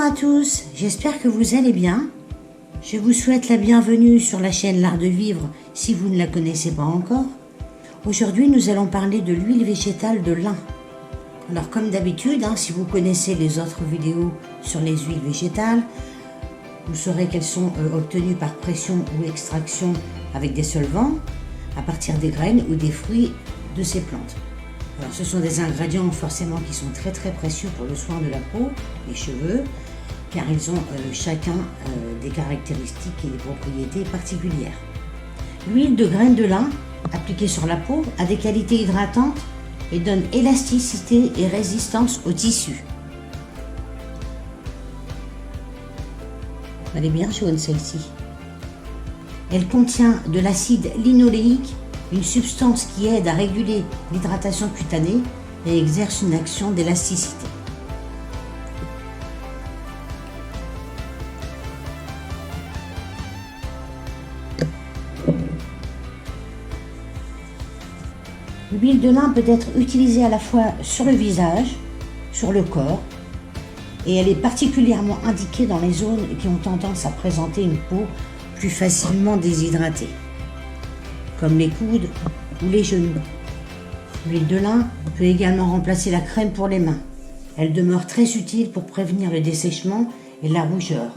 Bonjour à tous, j'espère que vous allez bien. Je vous souhaite la bienvenue sur la chaîne L'Art de Vivre si vous ne la connaissez pas encore. Aujourd'hui, nous allons parler de l'huile végétale de lin. Alors comme d'habitude, si vous connaissez les autres vidéos sur les huiles végétales, vous saurez qu'elles sont obtenues par pression ou extraction avec des solvants à partir des graines ou des fruits de ces plantes. Alors ce sont des ingrédients forcément qui sont très précieux pour le soin de la peau, les cheveux, car ils ont chacun des caractéristiques et des propriétés particulières. L'huile de graines de lin appliquée sur la peau a des qualités hydratantes et donne élasticité et résistance aux tissus. Elle est bien jaune celle-ci. Elle contient de l'acide linoléique, une substance qui aide à réguler l'hydratation cutanée et exerce une action d'élasticité. L'huile de lin peut être utilisée à la fois sur le visage, sur le corps, et elle est particulièrement indiquée dans les zones qui ont tendance à présenter une peau plus facilement déshydratée, comme les coudes ou les genoux. L'huile de lin peut également remplacer la crème pour les mains. Elle demeure très utile pour prévenir le dessèchement et la rougeur,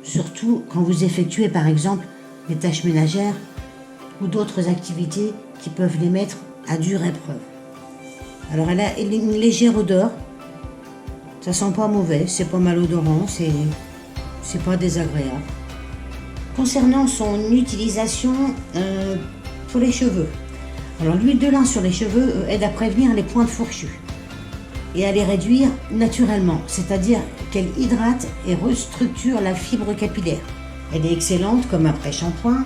surtout quand vous effectuez par exemple des tâches ménagères ou d'autres activités qui peuvent les mettre à dure épreuve. Alors elle a une légère odeur, ça sent pas mauvais, c'est pas malodorant, c'est pas désagréable. Concernant son utilisation pour les cheveux, alors l'huile de lin sur les cheveux aide à prévenir les pointes fourchues et à les réduire naturellement, c'est-à-dire qu'elle hydrate et restructure la fibre capillaire. Elle est excellente comme après-shampoing.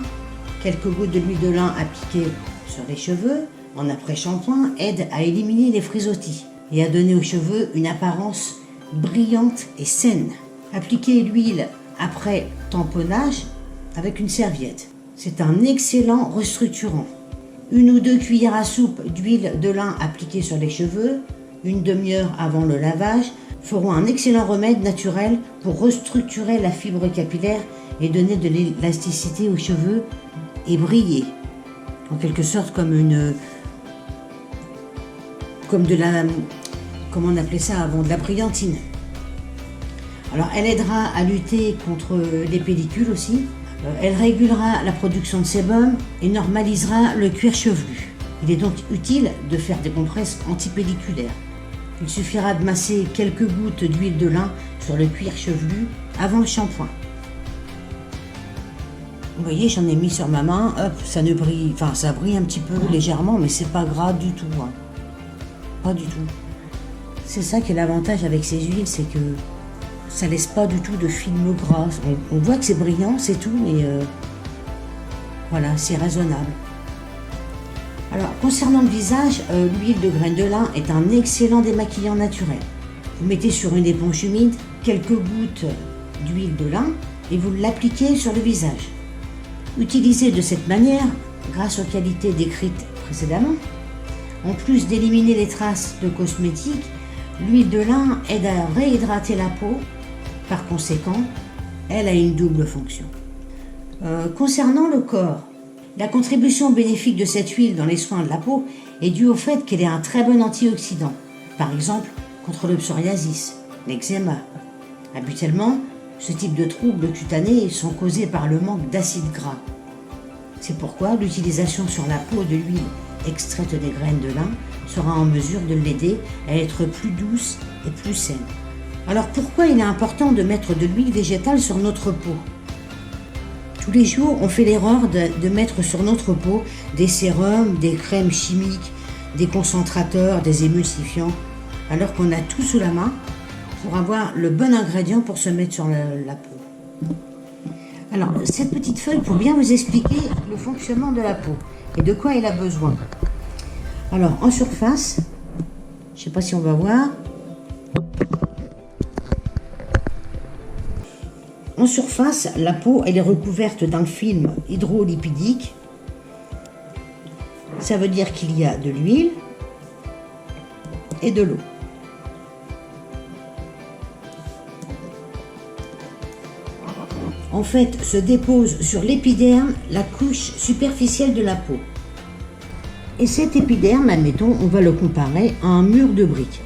Quelques gouttes de l'huile de lin appliquées sur les cheveux en après-shampoing aident à éliminer les frisottis et à donner aux cheveux une apparence brillante et saine. Appliquez l'huile après tamponnage avec une serviette. C'est un excellent restructurant. 1 ou 2 cuillères à soupe d'huile de lin appliquée sur les cheveux, une demi-heure avant le lavage, feront un excellent remède naturel pour restructurer la fibre capillaire et donner de l'élasticité aux cheveux et briller. En quelque sorte comme comment on appelait ça avant, de la brillantine. Alors elle aidera à lutter contre les pellicules aussi. Elle régulera la production de sébum et normalisera le cuir chevelu. Il est donc utile de faire des compresses antipelliculaires. Il suffira de masser quelques gouttes d'huile de lin sur le cuir chevelu avant le shampoing. Vous voyez, j'en ai mis sur ma main, hop, ça brille un petit peu légèrement, mais c'est pas gras du tout. Pas du tout. C'est ça qui est l'avantage avec ces huiles, c'est que ça laisse pas du tout de film gras. On voit que c'est brillant, c'est tout, mais voilà, c'est raisonnable. Alors, concernant le visage, l'huile de graines de lin est un excellent démaquillant naturel. Vous mettez sur une éponge humide quelques gouttes d'huile de lin et vous l'appliquez sur le visage. Utilisée de cette manière, grâce aux qualités décrites précédemment, en plus d'éliminer les traces de cosmétiques, l'huile de lin aide à réhydrater la peau. Par conséquent, elle a une double fonction. Concernant le corps, la contribution bénéfique de cette huile dans les soins de la peau est due au fait qu'elle est un très bon antioxydant, par exemple contre le psoriasis, l'eczéma. Habituellement, ce type de troubles cutanés sont causés par le manque d'acide gras. C'est pourquoi l'utilisation sur la peau de l'huile extraite des graines de lin sera en mesure de l'aider à être plus douce et plus saine. Alors pourquoi il est important de mettre de l'huile végétale sur notre peau ? Tous les jours, on fait l'erreur de mettre sur notre peau des sérums, des crèmes chimiques, des concentrateurs, des émulsifiants, alors qu'on a tout sous la main pour avoir le bon ingrédient pour se mettre sur la peau. Alors, cette petite feuille pour bien vous expliquer le fonctionnement de la peau et de quoi elle a besoin. Alors, en surface, je ne sais pas si on va voir. En surface, la peau elle est recouverte d'un film hydrolipidique. Ça veut dire qu'il y a de l'huile et de l'eau. en fait, se dépose sur l'épiderme, la couche superficielle de la peau. Et cet épiderme, admettons, on va le comparer à un mur de briques.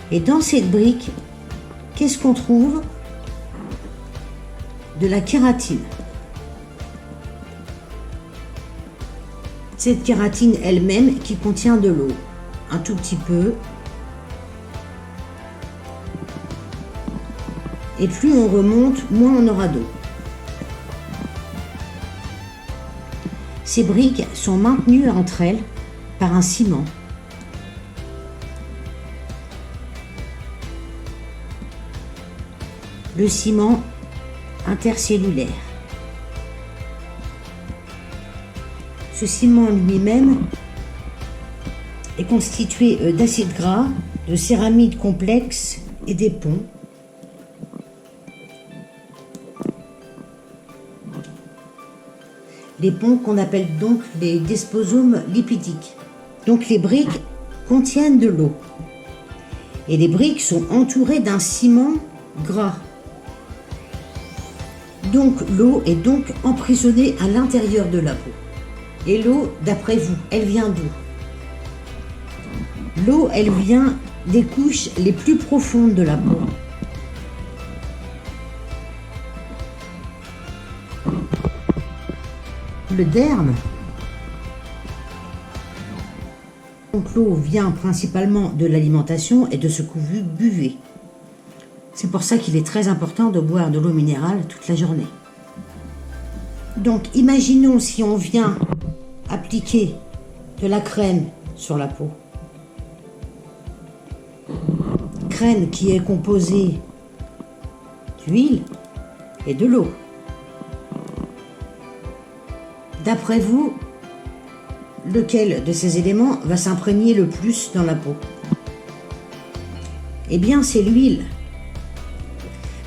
Et dans cette brique, qu'est-ce qu'on trouve? De la kératine. Cette kératine elle-même qui contient de l'eau, un tout petit peu. Et plus on remonte, moins on aura d'eau. Ces briques sont maintenues entre elles par un ciment. Le ciment intercellulaire. Ce ciment lui-même est constitué d'acides gras, de céramides complexes et des ponts. Les ponts qu'on appelle donc les desposomes lipidiques. Donc les briques contiennent de l'eau. Et les briques sont entourées d'un ciment gras. Donc l'eau est donc emprisonnée à l'intérieur de la peau. Et l'eau, d'après vous, elle vient d'où? L'eau, elle vient des couches les plus profondes de la peau. Le derme. Donc l'eau vient principalement de l'alimentation et de ce que vous buvez. C'est pour ça qu'il est très important de boire de l'eau minérale toute la journée. Donc imaginons si on vient appliquer de la crème sur la peau. Crème qui est composée d'huile et de l'eau. D'après vous, lequel de ces éléments va s'imprégner le plus dans la peau? Eh bien, c'est l'huile.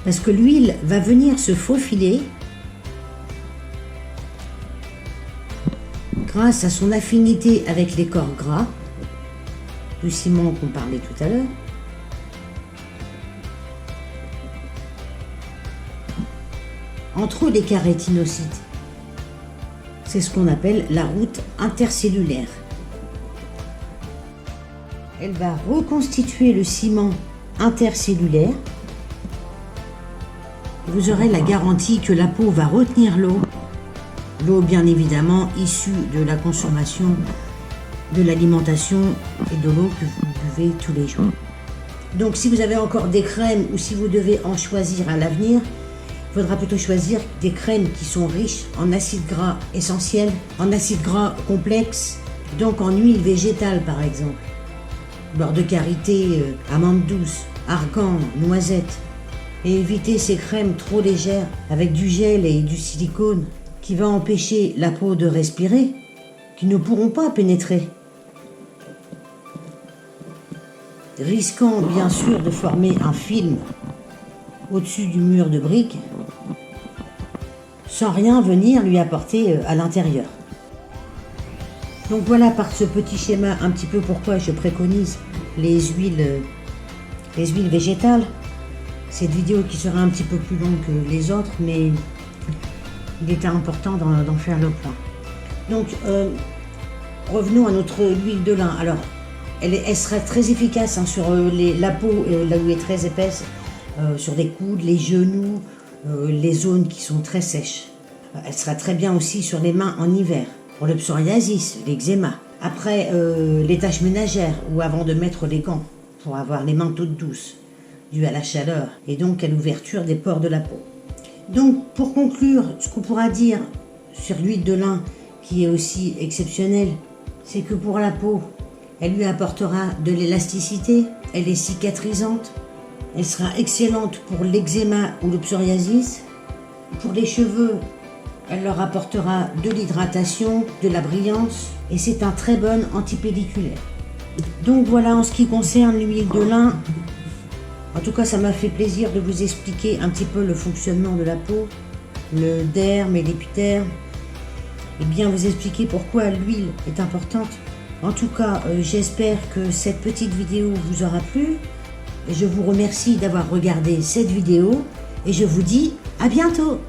Parce que l'huile va venir se faufiler grâce à son affinité avec les corps gras du ciment qu'on parlait tout à l'heure. Entre les kératinocytes. C'est ce qu'on appelle la route intercellulaire. Elle va reconstituer le ciment intercellulaire. Vous aurez la garantie que la peau va retenir l'eau. L'eau, bien évidemment, issue de la consommation de l'alimentation et de l'eau que vous buvez tous les jours. Donc, si vous avez encore des crèmes ou si vous devez en choisir à l'avenir, il faudra plutôt choisir des crèmes qui sont riches en acides gras essentiels, en acides gras complexes, donc en huile végétale par exemple. Beurre de karité, amande douce, argan, noisette. Et éviter ces crèmes trop légères avec du gel et du silicone qui va empêcher la peau de respirer, qui ne pourront pas pénétrer. Risquant bien sûr de former un film au-dessus du mur de briques, sans rien venir lui apporter à l'intérieur. Donc voilà, par ce petit schéma, un petit peu pourquoi je préconise les huiles végétales. Cette vidéo qui sera un petit peu plus longue que les autres, mais il était important d'en faire le point. Donc, revenons à notre huile de lin. Alors, elle serait très efficace sur la peau, là où elle est très épaisse, sur les coudes, les genoux, les zones qui sont très sèches. Elle sera très bien aussi sur les mains en hiver, pour le psoriasis, l'eczéma. Après, les tâches ménagères, ou avant de mettre les gants, pour avoir les mains toutes douces, dues à la chaleur, et donc à l'ouverture des pores de la peau. Donc, pour conclure, ce qu'on pourra dire sur l'huile de lin, qui est aussi exceptionnelle, c'est que pour la peau, elle lui apportera de l'élasticité, elle est cicatrisante, elle sera excellente pour l'eczéma ou le psoriasis. Pour les cheveux, elle leur apportera de l'hydratation, de la brillance, et c'est un très bon antipelliculaire. Donc voilà en ce qui concerne l'huile de lin. En tout cas, ça m'a fait plaisir de vous expliquer un petit peu le fonctionnement de la peau, le derme et l'épiderme, bien vous expliquer pourquoi l'huile est importante. En tout cas, j'espère que cette petite vidéo vous aura plu. Je vous remercie d'avoir regardé cette vidéo et je vous dis à bientôt.